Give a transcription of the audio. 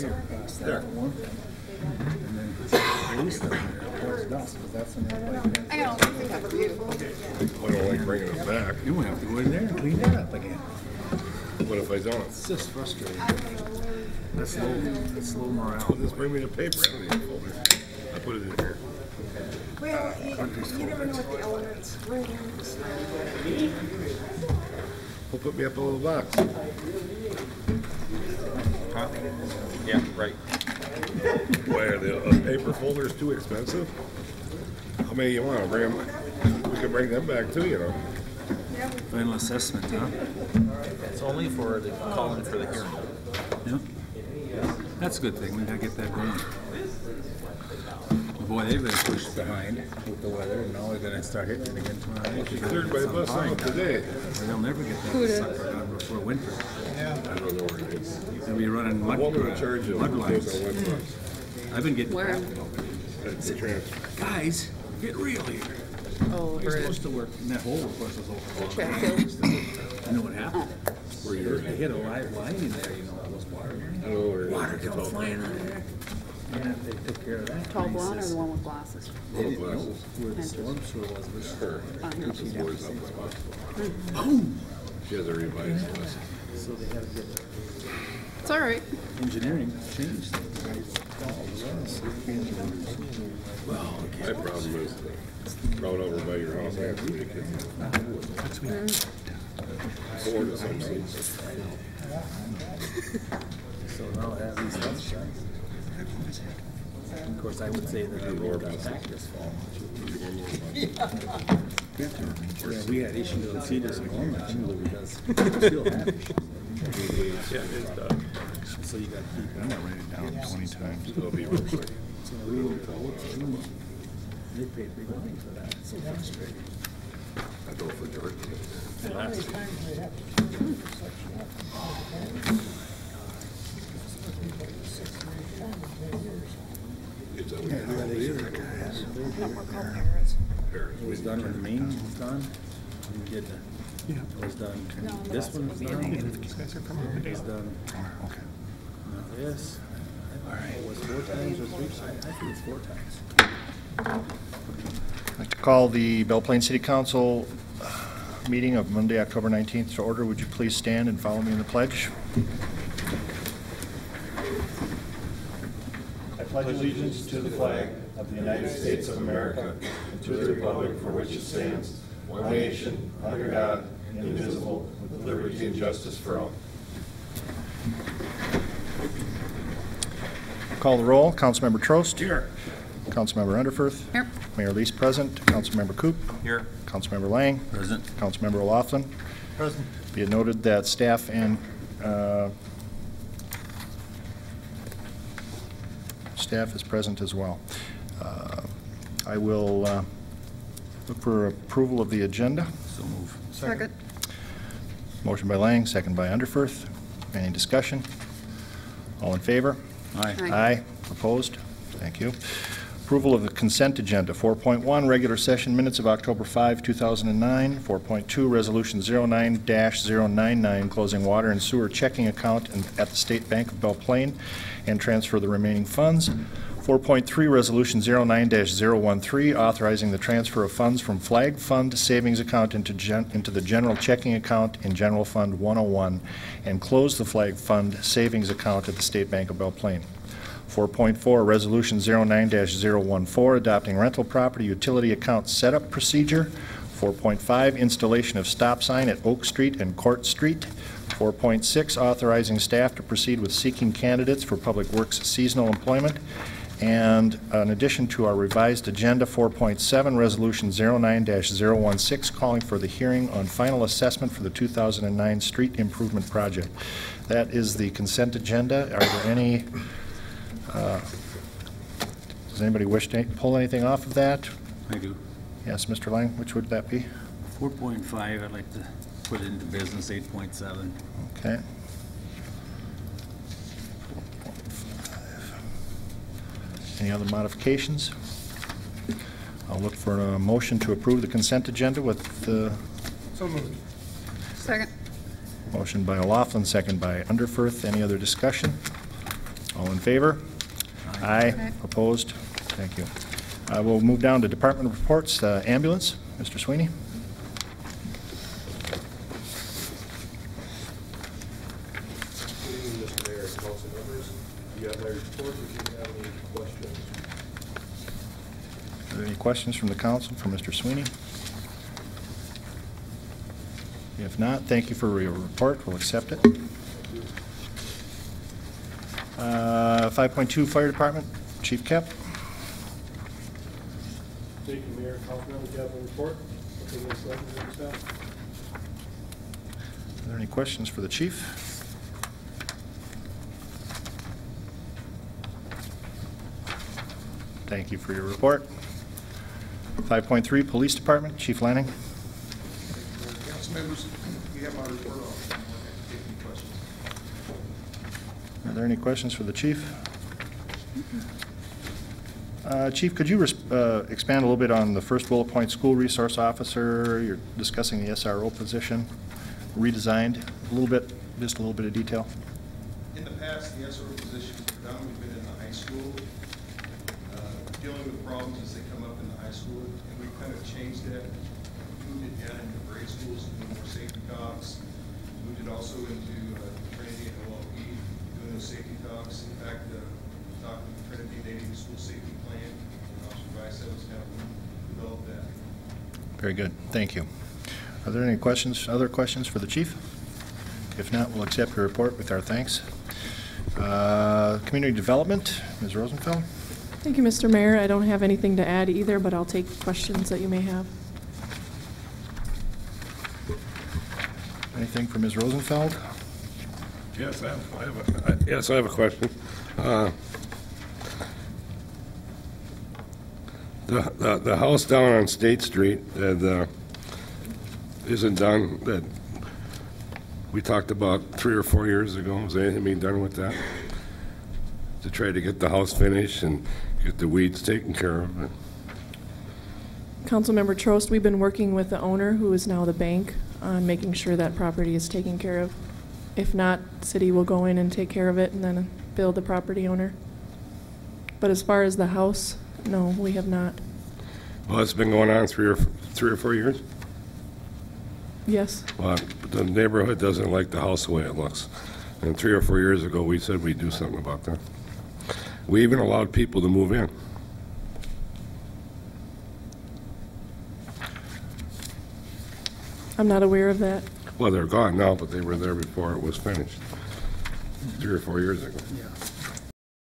Across there. One thing. And then police down there towards dusk, because that's when everybody. I don't think that's you. I don't like bringing it back. You won't have to go in there and clean that up again. What if I don't? It's just frustrating. That's low morale. Just bring me the paper out of the folder. I put it in here. Well, you never know what the elements bring. Well, put me up a little box. Huh? Yeah, right. Why are the paper folders too expensive? How many you want? Bring them. We can bring them back too, you know. Final assessment, huh? It's only for the calling for the hearing. Yeah. That's a good thing. We gotta get that going. Boy, they've been pushed behind with the weather, and now they're gonna start hitting it again tomorrow. She cleared my bus out today. They'll never get that sucker done before winter. I don't know where it is. They'll be running mud, Woman in charge of mud lines. where? I've been getting Where? That's the transfer. guys, get real here. Oh, You're supposed to work, and that hole, of course, is over. check field. I know what happened. Where you're They hit a live line in there, you know, all those water. I don't know where it is. Water kept flying out of there. Yeah, they took care of that. Tall blonde or the one with glasses? They didn't know Glasses. where the storm sewer was. Her. Oh, Two boys up my bus. Boom! She has a revised list. So they had to get It's all right. engineering changed. Well, My problem is, road over by your house, I have 3 kids. 4 to some seats. so now I have these stuff done. Of course, I would say that I roared out back this fall. Yeah, we had issues on Cedars and Walnut too, because we still have issues. Yeah, it's done. So you got to keep. I'm gonna write it down 20 times. It'll be real quick. So they paid big money for that. It's so frustrating. I go for George. It's a It was done when the main was done. We did the, it was done. This one was done. It was done. Okay. Yes. All right. It was 4 times or 3 times. I think it's 4 times. I'd like to call the Belle Plaine City Council meeting of Monday, October 19th to order. Would you please stand and follow me in the pledge? I pledge allegiance to the flag of the United States of America and to the republic for which it stands, one nation, under God, indivisible, with liberty and justice for all. Call the roll. Councilmember Trost. Here. Councilmember Underfirth. Here. Mayor Lease present. Councilmember Coop. Here. Councilmember Lang. Present. Councilmember O'Laughlin. Present. Be it noted that staff and staff is present as well. I will look for approval of the agenda. So move. Second. Motion by Lang, second by Underfirth. Any discussion? All in favor? Aye. Aye. Opposed? Thank you. Approval of the consent agenda. 4.1, regular session minutes of October 5, 2009. 4.2, resolution 09-099, closing water and sewer checking account at the State Bank of Belle Plaine and transfer the remaining funds. 4.3, resolution 09-013, authorizing the transfer of funds from flag fund savings account into the general checking account in General Fund 101 and close the flag fund savings account at the State Bank of Belle Plaine. 4.4, resolution 09-014, adopting rental property utility account setup procedure. 4.5, installation of stop sign at Oak Street and Court Street. 4.6, authorizing staff to proceed with seeking candidates for Public Works seasonal employment. And in addition to our revised agenda, 4.7, resolution 09-016, calling for the hearing on final assessment for the 2009 street improvement project. That is the consent agenda. Are there any, does anybody wish to pull anything off of that? I do. Yes, Mr. Lang, which would that be? 4.5, I'd like to put into business 8.7. Okay. Any other modifications? I'll look for a motion to approve the consent agenda with the So moved. Second. motion by O'Laughlin, second by Underfirth. Any other discussion? All in favor? Aye. Opposed? Thank you. We'll move down to department reports. Ambulance, Mr. Sweeney. Good evening, Mr. Mayor and council members. You have my report. If you have any questions. Are there any questions from the council for Mr. Sweeney? If not, thank you for your report. We'll accept it. 5.2 Fire Department, Chief Kep. Thank you, Mayor and council members. You have a report. Are there any questions for the chief? Thank you for your report. 5.3 Police Department, Chief Lanning. Council members, we have my report off. Take any questions. Are there any questions for the chief? Chief, could you expand a little bit on the first bullet point, school resource officer? You're discussing the SRO position, redesigned, just a little bit of detail. In the past, the SRO position has predominantly been in the high school, dealing with problems as they come up in the high school, and we've kind of changed that, moved it down into grade schools, doing more safety talks, moved it also into Trinity and OLP, doing those safety talks. In fact, talking to Trinity, they need a school safety plan, and Officer Vice was kind of developed that. Very good, thank you. Are there any questions, other questions for the chief? If not, we'll accept your report with our thanks. Community Development, Ms. Rosenfeld. Thank you, Mr. Mayor. I don't have anything to add either, but I'll take questions that you may have. Anything for Ms. Rosenfeld? Yes, I have a question. The house down on State Street that isn't done, that we talked about 3 or 4 years ago, is anything being done with that? To try to get the house finished and get the weeds taken care of? Councilmember Trost, we've been working with the owner, who is now the bank, on making sure that property is taken care of. If not, city will go in and take care of it and then bill the property owner. But as far as the house, no, we have not. Well, it's been going on 3 or 4 years? Yes. Well, the neighborhood doesn't like the house the way it looks. And 3 or 4 years ago, we said we'd do something about that. We even allowed people to move in. I'm not aware of that. Well, they're gone now, but they were there before it was finished, 3 or 4 years ago. Yeah.